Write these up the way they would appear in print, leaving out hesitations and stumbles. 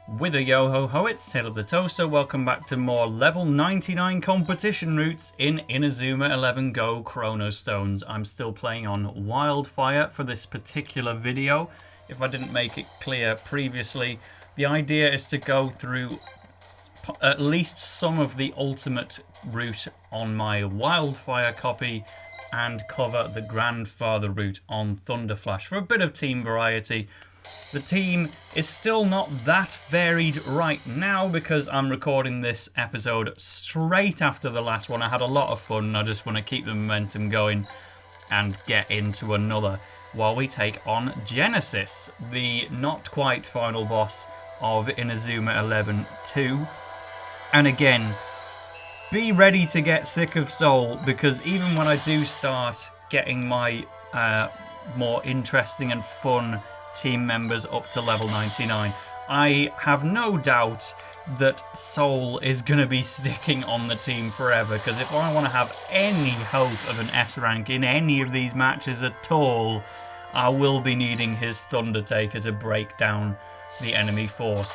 With a yo-ho-ho, it's TaleOfTheToaster. Welcome back to more level 99 competition routes in Inazuma 11 Go Chrono Stones. I'm still playing on Wildfire for this particular video. If I didn't make it clear previously, the idea is to go through at least some of the ultimate route on my Wildfire copy and cover the grandfather route on Thunderflash for a bit of team variety. The team is still not that varied right now because I'm recording this episode straight after the last one. I had a lot of fun and I just want to keep the momentum going and get into another while we take on Genesis, the not quite final boss of Inazuma 11 2. And again, be ready to get sick of Soul, because even when I do start getting my more interesting and fun team members up to level 99, I have no doubt that Soul is going to be sticking on the team forever, because if I want to have any hope of an S rank in any of these matches at all, I will be needing his Thundertaker to break down the enemy force.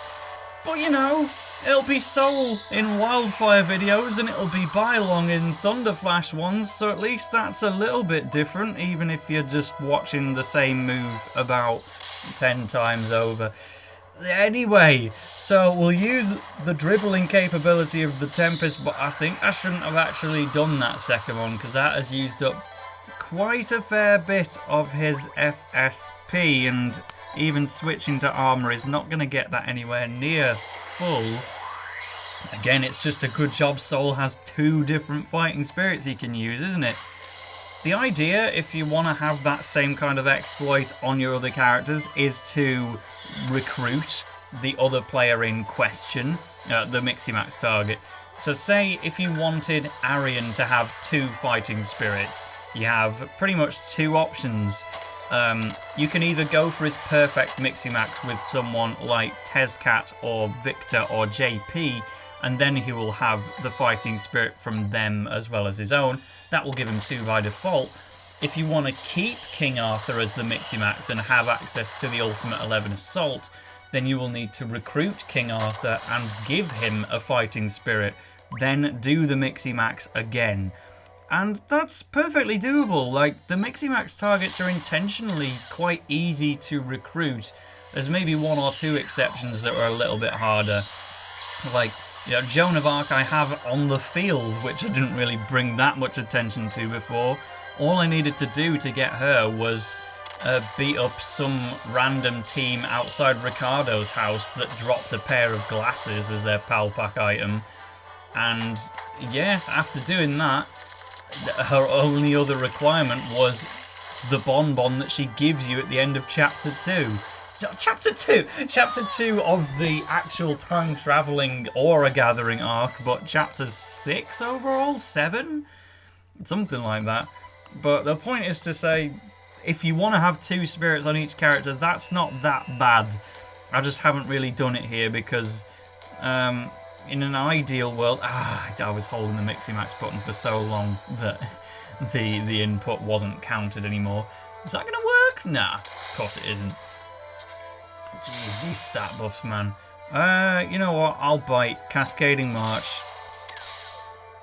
But you know, it'll be Soul in Wildfire videos and it'll be Bylong in Thunderflash ones, so at least that's a little bit different, even if you're just watching the same move about 10 times over. Anyway, so we'll use the dribbling capability of the Tempest, but I think I shouldn't have actually done that second one, because that has used up quite a fair bit of his FSP, and even switching to armor is not going to get that anywhere near full. Again, it's just a good job Soul has two different fighting spirits he can use, isn't it? The idea, if you want to have that same kind of exploit on your other characters, is to recruit the other player in question, the Miximax target. So say if you wanted Arian to have two fighting spirits, you have pretty much two options. You can either go for his perfect Miximax with someone like Tezcat or Victor or JP, and then he will have the fighting spirit from them as well as his own. That will give him two by default. If you want to keep King Arthur as the Miximax and have access to the Ultimate 11 Assault, then you will need to recruit King Arthur and give him a fighting spirit, then do the Miximax again. And that's perfectly doable. Like, the Miximax targets are intentionally quite easy to recruit. There's maybe one or two exceptions that are a little bit harder. Like, you know, Joan of Arc I have on the field, which I didn't really bring that much attention to before. All I needed to do to get her was beat up some random team outside Ricardo's house that dropped a pair of glasses as their pal pack item. And yeah, after doing that, her only other requirement was the bonbon that she gives you at the end of Chapter 2. Chapter 2 of the actual time-travelling aura-gathering arc, but Chapter 6 overall? 7? Something like that. But the point is to say, if you want to have two spirits on each character, that's not that bad. I just haven't really done it here because in an ideal world... I was holding the Miximax button for so long that the input wasn't counted anymore. Is that going to work? Nah, of course it isn't. Jeez, these stat buffs, man. You know what? I'll bite. Cascading March.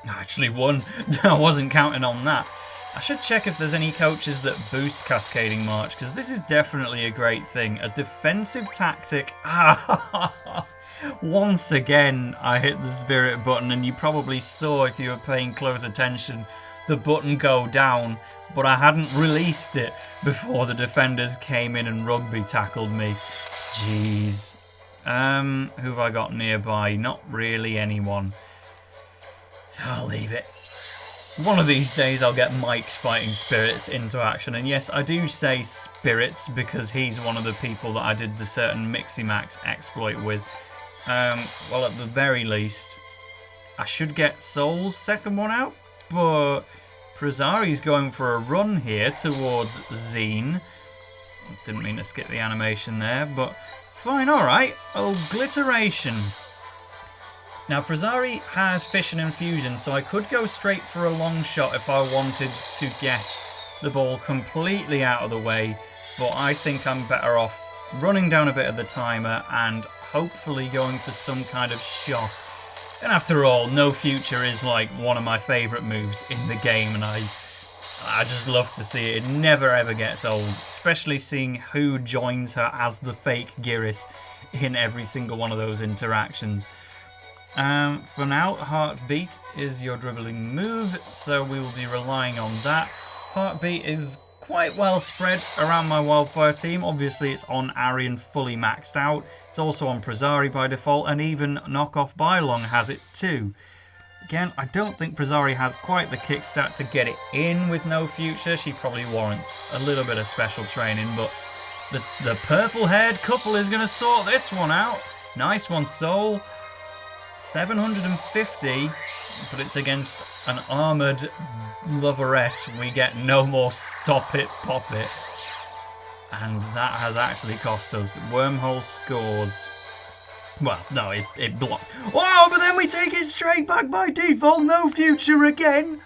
I actually won. I wasn't counting on that. I should check if there's any coaches that boost Cascading March, because this is definitely a great thing. A defensive tactic. Once again, I hit the spirit button, and you probably saw, if you were paying close attention, the button go down, but I hadn't released it before the defenders came in and rugby tackled me. Jeez. Who have I got nearby? Not really anyone. I'll leave it. One of these days I'll get Mike's fighting spirits into action, and yes, I do say spirits because he's one of the people that I did the certain Miximax exploit with. Well, at the very least, I should get Soul's second one out, but Prezari's going for a run here towards Xene. Didn't mean to skip the animation there, but fine, alright. Obliteration. Now, Prezari has Fission and Fusion, so I could go straight for a long shot if I wanted to get the ball completely out of the way, but I think I'm better off running down a bit of the timer and hopefully going for some kind of shock. And after all, No Future is like one of my favourite moves in the game, and I just love to see it. It never ever gets old, especially seeing who joins her as the fake Gyrus in every single one of those interactions. For now, Heartbeat is your dribbling move, so we will be relying on that. Heartbeat is quite well spread around my Wildfire team. Obviously, it's on Arian fully maxed out. It's also on Prezari by default, and even Knockoff Bylong has it too. Again, I don't think Prezari has quite the kickstart to get it in with No Future. She probably warrants a little bit of special training, but the purple-haired couple is going to sort this one out. Nice one, Soul. 750, but it's against an armoured loverette. We get no more Stop It, Pop It. And that has actually cost us. Wormhole scores. Well, no, it blocked. Wow, but then we take it straight back by default. No Future again.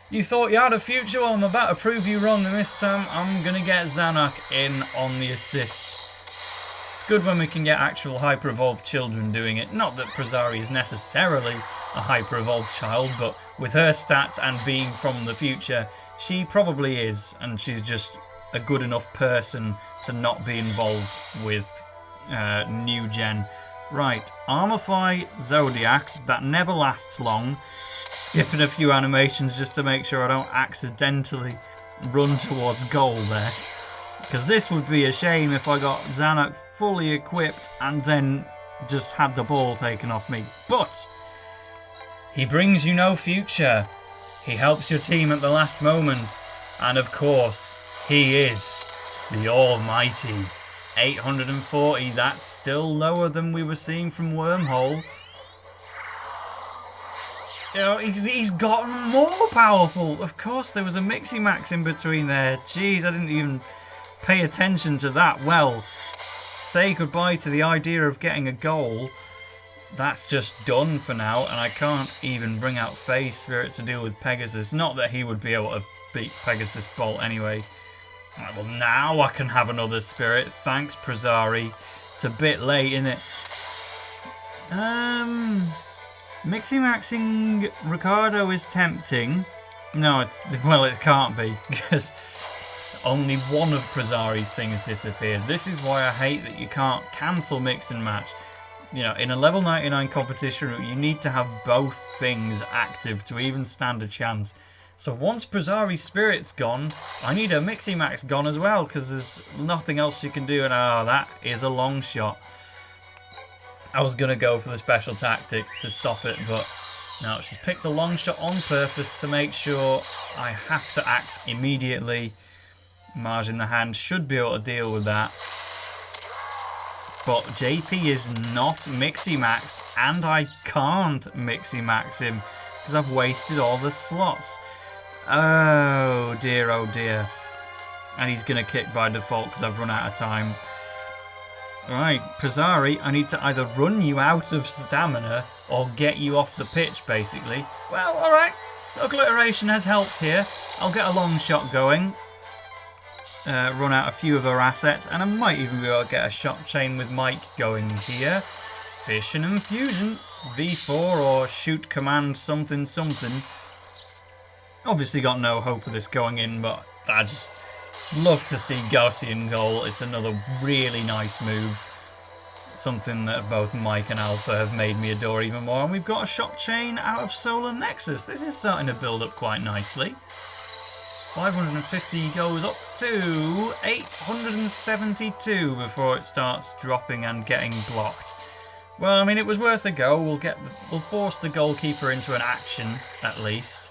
You thought you had a future? Well, I'm about to prove you wrong, and this time I'm going to get Zanuck in on the assist. It's good when we can get actual hyper-evolved children doing it. Not that Prezari is necessarily a hyper-evolved child, but with her stats and being from the future, she probably is, and she's just a good enough person to not be involved with new gen. Right, Armify Zodiac, that never lasts long. Skipping a few animations just to make sure I don't accidentally run towards goal there. Because this would be a shame if I got Zanuck fully equipped and then just had the ball taken off me. But he brings you No Future. He helps your team at the last moment. And of course, he is the Almighty. 840, that's still lower than we were seeing from Wormhole. You know, he's gotten more powerful. Of course, there was a Mixie Max in between there. Jeez, I didn't even pay attention to that. Well, say goodbye to the idea of getting a goal. That's just done for now, and I can't even bring out Phase Spirit to deal with Pegasus. Not that he would be able to beat Pegasus Bolt anyway. Right, well, now I can have another Spirit. Thanks, Prezari. It's a bit late, isn't it? Mixie Maxing Ricardo is tempting. No, it can't be, because only one of Prezari's things disappeared. This is why I hate that you can't cancel Mix and Match. You know, in a level 99 competition route, you need to have both things active to even stand a chance. So once Prezari's Spirit's gone, I need a Mixie Max gone as well, because there's nothing else you can do, and that is a long shot. I was going to go for the special tactic to stop it, but no, she's picked a long shot on purpose to make sure I have to act immediately. Marge in the hand should be able to deal with that. But JP is not Mixie Maxed, and I can't Mixie Max him because I've wasted all the slots. Oh dear, oh dear. And he's going to kick by default because I've run out of time. Right, Prezari, I need to either run you out of stamina or get you off the pitch, basically. Well, alright. Obliteration has helped here. I'll get a long shot going. Run out a few of her assets, and I might even be able to get a shot chain with Mike going here. Fission and Fusion, V4 or shoot command something something. Obviously got no hope of this going in, but I just love to see Gaussian goal. It's another really nice move. Something that both Mike and Alpha have made me adore even more. And we've got a shot chain out of Solar Nexus. This is starting to build up quite nicely. 550 goes up to 872 before it starts dropping and getting blocked. Well, I mean, it was worth a go. We'll force the goalkeeper into an action at least.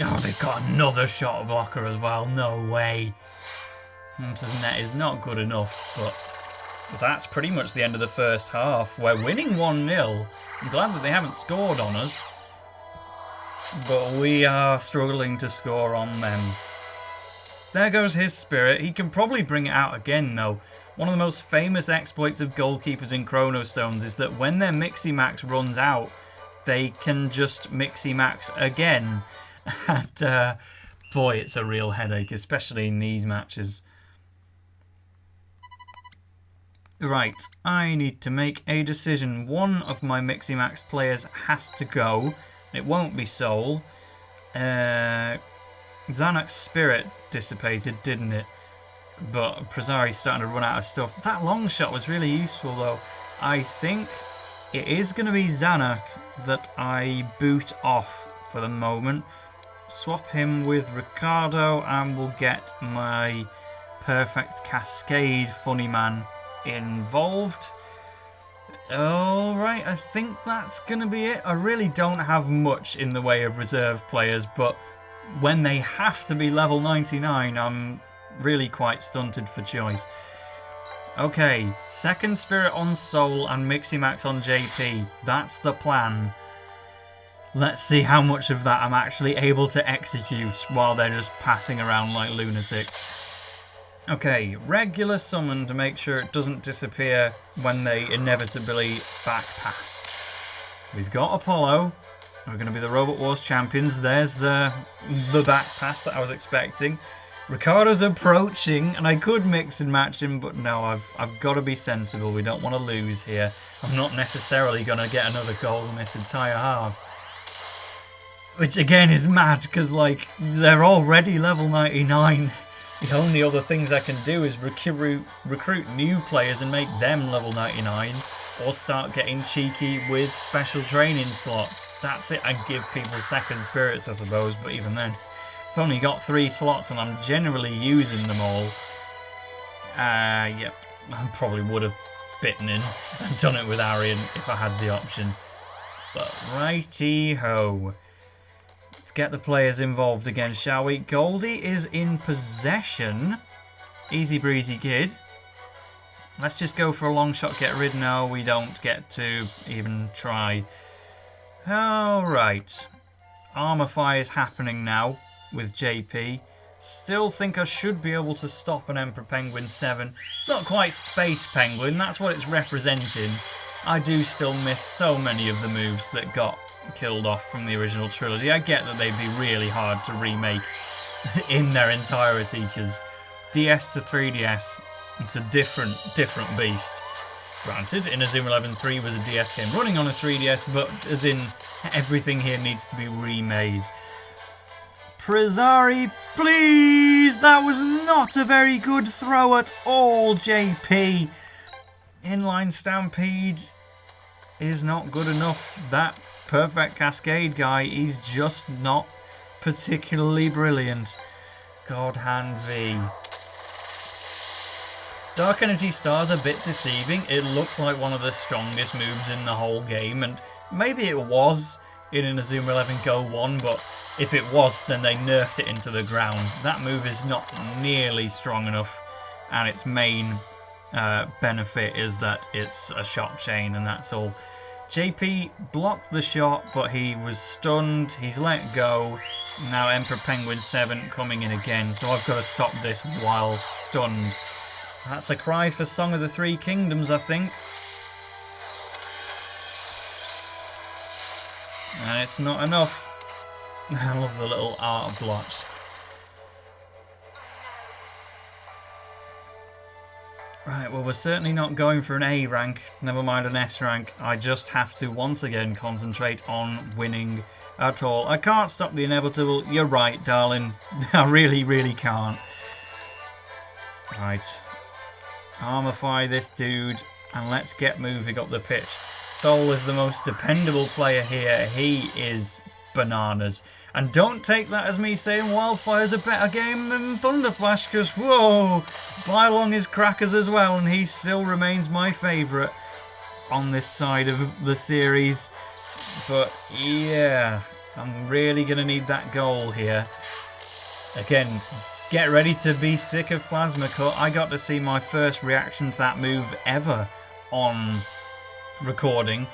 Oh, they've got another shot blocker as well. No way. Hunter's net is not good enough, but that's pretty much the end of the first half. We're winning 1-0. I'm glad that they haven't scored on us, but we are struggling to score on them. There goes his Spirit. He can probably bring it out again, though. One of the most famous exploits of goalkeepers in Chrono Stones is that when their Mixie Max runs out, they can just Mixie Max again. And boy, it's a real headache, especially in these matches. Right, I need to make a decision. One of my Miximax players has to go. It won't be Soul. Xanax's spirit dissipated, didn't it? But Prezari's starting to run out of stuff. That long shot was really useful, though. I think it is going to be Xanax that I boot off for the moment. Swap him with Ricardo, and we'll get my perfect Cascade funny man involved. Alright, I think that's going to be it. I really don't have much in the way of reserve players, but when they have to be level 99, I'm really quite stunted for choice. Okay, second spirit on Soul and Miximax on JP. That's the plan. Let's see how much of that I'm actually able to execute while they're just passing around like lunatics. Okay, regular summon to make sure it doesn't disappear when they inevitably back pass. We've got Apollo. We're going to be the Robot Wars champions. There's the back pass that I was expecting. Ricardo's approaching, and I could mix and match him, but no, I've got to be sensible. We don't want to lose here. I'm not necessarily going to get another goal in this entire half. Which again is mad, because like they're already level 99. The only other things I can do is recruit new players and make them level 99, or start getting cheeky with special training slots. That's it, and give people second spirits, I suppose, but even then. I've only got 3 slots and I'm generally using them all. Yeah, I probably would have bitten in and done it with Arian if I had the option. But righty-ho. Let's get the players involved again, shall we? Goldie is in possession. Easy breezy kid. Let's just go for a long shot, get rid. No, we don't get to even try. Alright. Armor fire is happening now with JP. Still think I should be able to stop an Emperor Penguin 7. It's not quite Space Penguin, that's what it's representing. I do still miss so many of the moves that got killed off from the original trilogy. I get that they'd be really hard to remake in their entirety, because DS to 3DS, it's a different beast. Granted, Inazuma 11 3 was a DS game running on a 3DS, but as in, everything here needs to be remade. Prezari, please! That was not a very good throw at all, JP. Inline Stampede is not good enough. That perfect Cascade guy is just not particularly brilliant. God Hand V. Dark Energy Star's a bit deceiving. It looks like one of the strongest moves in the whole game, and maybe it was in Inazuma 11 Go 1, but if it was, then they nerfed it into the ground. That move is not nearly strong enough, and its main benefit is that it's a shot chain, and that's all. JP blocked the shot, but he was stunned. He's let go. Now Emperor Penguin 7 coming in again, so I've got to stop this while stunned. That's a cry for Song of the Three Kingdoms, I think. And it's not enough. I love the little art blotch. Right, well, we're certainly not going for an A rank, never mind an S rank. I just have to once again concentrate on winning at all. I can't stop the inevitable. You're right, darling. I really can't. Right. Armorify this dude, and let's get moving up the pitch. Soul is the most dependable player here. He is bananas. And don't take that as me saying Wildfire's a better game than Thunderflash, because, whoa, Bylong is crackers as well, and he still remains my favourite on this side of the series. But, yeah, I'm really going to need that goal here. Again, get ready to be sick of Plasma Cut. I got to see my first reaction to that move ever on recording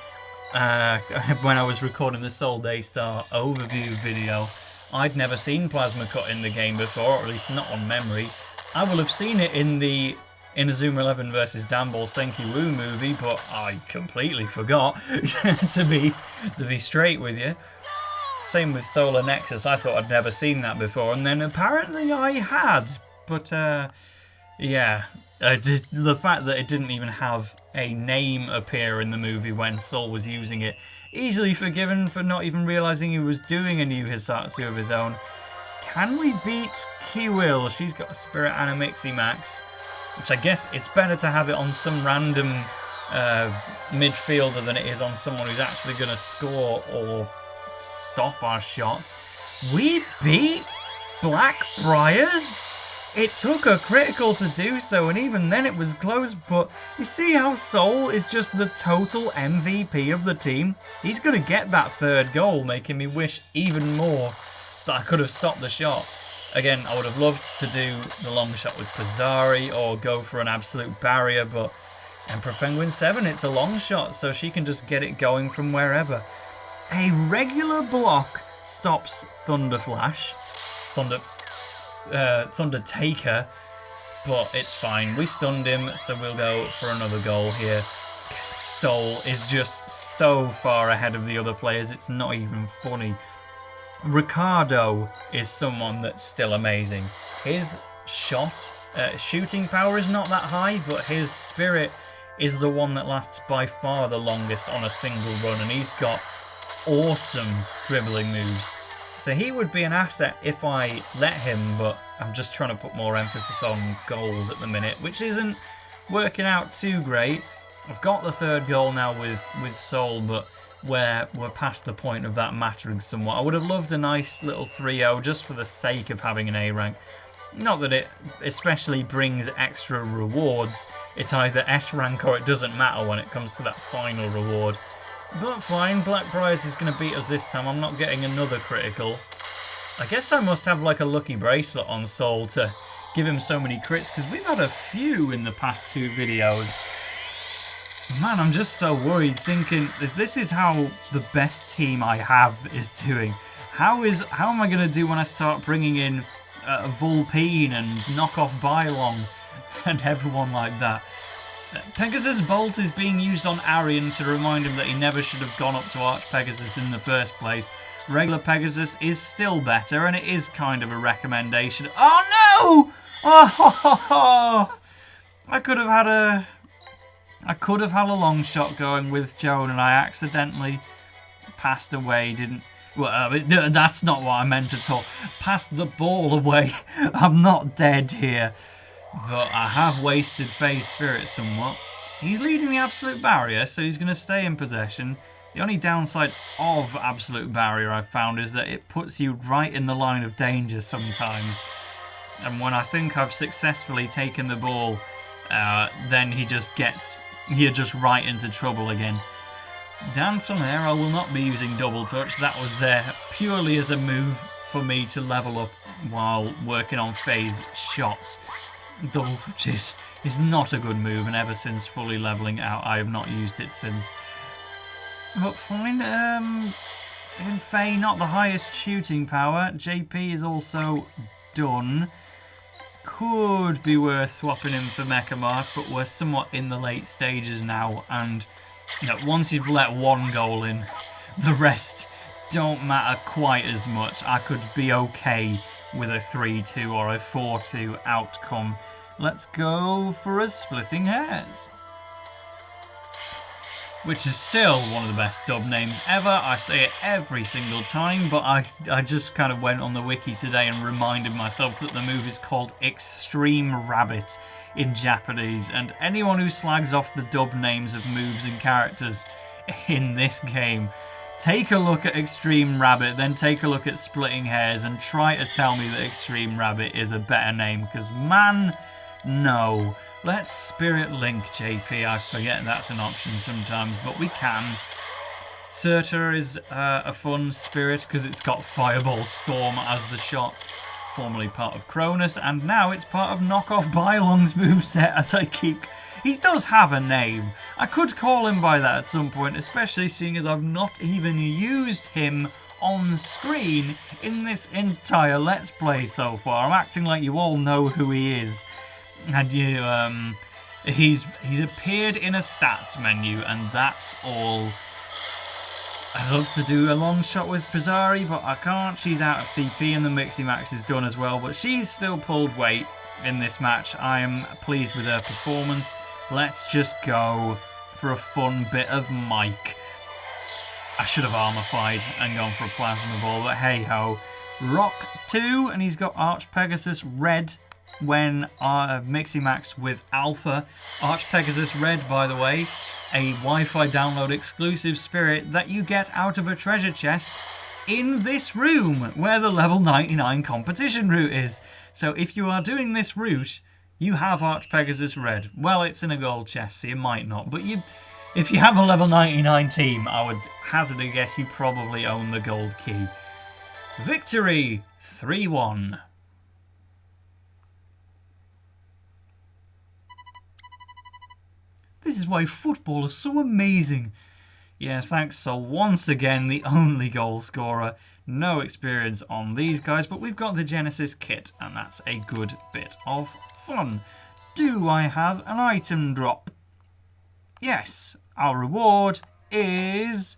when I was recording the Soul Daystar overview video. I'd never seen Plasma Cut in the game before, or at least not on memory. I will have seen it in the Inazuma 11 vs Danball Senki Woo movie, but I completely forgot, to be straight with you. Same with Solar Nexus, I thought I'd never seen that before, and then apparently I had. But, yeah, The fact that it didn't even have a name appear in the movie when Soul was using it, easily forgiven for not even realizing he was doing a new Hisatsu of his own. Can we beat Kiwil? She's got a Spirit and a Mixie Max, which I guess it's better to have it on some random midfielder than it is on someone who's actually going to score or stop our shots. We beat Blackbriars? It took a critical to do so, and even then it was close, but you see how Soul is just the total MVP of the team? He's going to get that third goal, making me wish even more that I could have stopped the shot. Again, I would have loved to do the long shot with Pizzari or go for an absolute barrier, but Emperor Penguin 7, it's a long shot, so she can just get it going from wherever. A regular block stops Thunder Flash. Thunder Taker, but it's fine. We stunned him, so we'll go for another goal here. Soul is just so far ahead of the other players, it's not even funny. Ricardo is someone that's still amazing. His shooting power is not that high, but his spirit is the one that lasts by far the longest on a single run, and he's got awesome dribbling moves. So he would be an asset if I let him, but I'm just trying to put more emphasis on goals at the minute, which isn't working out too great. I've got the third goal now with Soul, but we're past the point of that mattering somewhat. I would have loved a nice little 3-0 just for the sake of having an A rank. Not that it especially brings extra rewards. It's either S rank or it doesn't matter when it comes to that final reward. But fine, Blackbriars is going to beat us this time. I'm not getting another critical. I guess I must have like a lucky bracelet on Soul to give him so many crits, because we've had a few in the past 2 videos. Man, I'm just so worried, thinking if this is how the best team I have is doing, how am I going to do when I start bringing in Vulpine and Knockoff Bylong and everyone like that? Pegasus Bolt is being used on Arian to remind him that he never should have gone up to Arch Pegasus in the first place. Regular Pegasus is still better, and it is kind of a recommendation. Oh no! Oh, I could have had a long shot going with Joan, and I accidentally passed away. That's not what I meant at all. Passed the ball away. I'm not dead here. But I have wasted Phase Spirit somewhat. He's leading the Absolute Barrier, so he's going to stay in possession. The only downside of Absolute Barrier I've found is that it puts you right in the line of danger sometimes. And when I think I've successfully taken the ball, then you're just right into trouble again. Dance on Air, I will not be using Double Touch. That was there purely as a move for me to level up while working on phase shots. Double Touch is not a good move, and ever since fully leveling out, I have not used it since. But fine, in Faye, not the highest shooting power. JP is also done. Could be worth swapping him for Mecha Mark, but we're somewhat in the late stages now, and once you've let one goal in, the rest don't matter quite as much. I could be okay with a 3-2 or a 4-2 outcome. Let's go for a Splitting Hairs, which is still one of the best dub names ever. I say it every single time, but I just kind of went on the wiki today and reminded myself that the move is called Extreme Rabbit in Japanese, and anyone who slags off the dub names of moves and characters in this game, take a look at Extreme Rabbit, then take a look at Splitting Hairs and try to tell me that Extreme Rabbit is a better name, because man, no. Let's Spirit Link JP. I forget that's an option sometimes, but we can. Surtur is a fun spirit because it's got Fireball Storm as the shot, formerly part of Cronus, and now it's part of Knockoff Bylong's moveset as I keep... He does have a name. I could call him by that at some point, especially seeing as I've not even used him on screen in this entire Let's Play so far. I'm acting like you all know who he is. And he's appeared in a stats menu, and that's all. I'd love to do a long shot with Pizzari, but I can't. She's out of TP, and the Mixie Max is done as well, but she's still pulled weight. in this match. I am pleased with her performance. Let's just go for a fun bit of Mike. I should have armorified and gone for a plasma ball, but hey ho. Rock 2, and he's got Arch Pegasus Red when mixing max with Alpha. Arch Pegasus Red, by the way, a Wi-Fi download exclusive spirit that you get out of a treasure chest in this room where the level 99 competition route is. So if you are doing this route, you have Arch Pegasus Red. Well, it's in a gold chest, so you might not, but if you have a level 99 team, I would hazard a guess you probably own the gold key. Victory 3-1. This is why football is so amazing. Yeah, thanks. So once again, the only goal scorer. No experience on these guys, but we've got the Genesis kit, and that's a good bit of fun. Do I have an item drop? Yes. Our reward is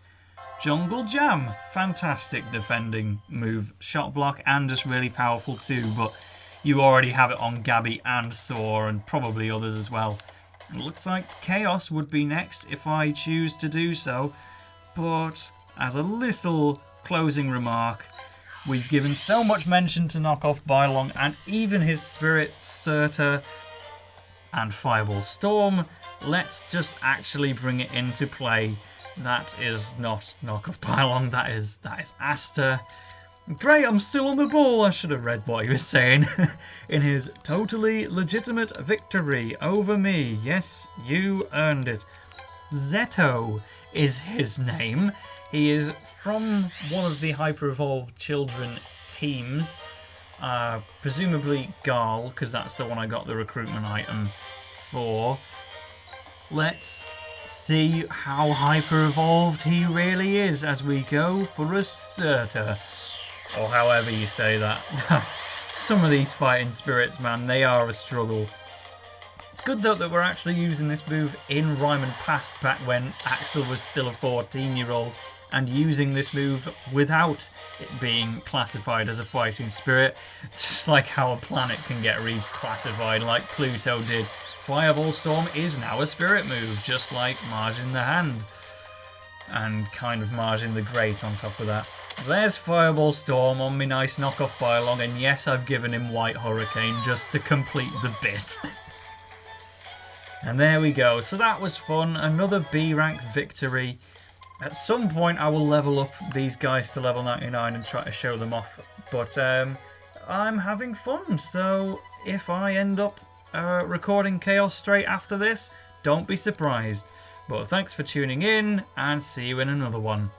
Jungle Jam. Fantastic defending move. Shot block and just really powerful too, but you already have it on Gabby and Saw and probably others as well. It looks like Chaos would be next if I choose to do so, but as a little closing remark, we've given so much mention to Knockoff Bylong and even his Spirit Surtur and Fireball Storm. Let's just actually bring it into play. That is not Knockoff Bylong, that is Aster. Great, I'm still on the ball. I should have read what he was saying. In his totally legitimate victory over me. Yes, you earned it. Zeto is his name. He is from one of the hyper-evolved children teams. Presumably Garl, because that's the one I got the recruitment item for. Let's see how hyper-evolved he really is as we go for a Surtur. Or however you say that. Some of these fighting spirits, man, they are a struggle. It's good though that we're actually using this move in Ryman Past, back when Axel was still a 14-year-old, and using this move without it being classified as a fighting spirit. Just like how a planet can get reclassified like Pluto did. Fireball Storm is now a spirit move, just like Margin the Hand. And kind of Margin the Great on top of that. There's Fireball Storm on me nice knockoff Bylong, and yes, I've given him White Hurricane just to complete the bit. And there we go. So that was fun. Another B rank victory. At some point I will level up these guys to level 99 and try to show them off. But I'm having fun. So if I end up recording Chaos straight after this, don't be surprised. But thanks for tuning in, and see you in another one.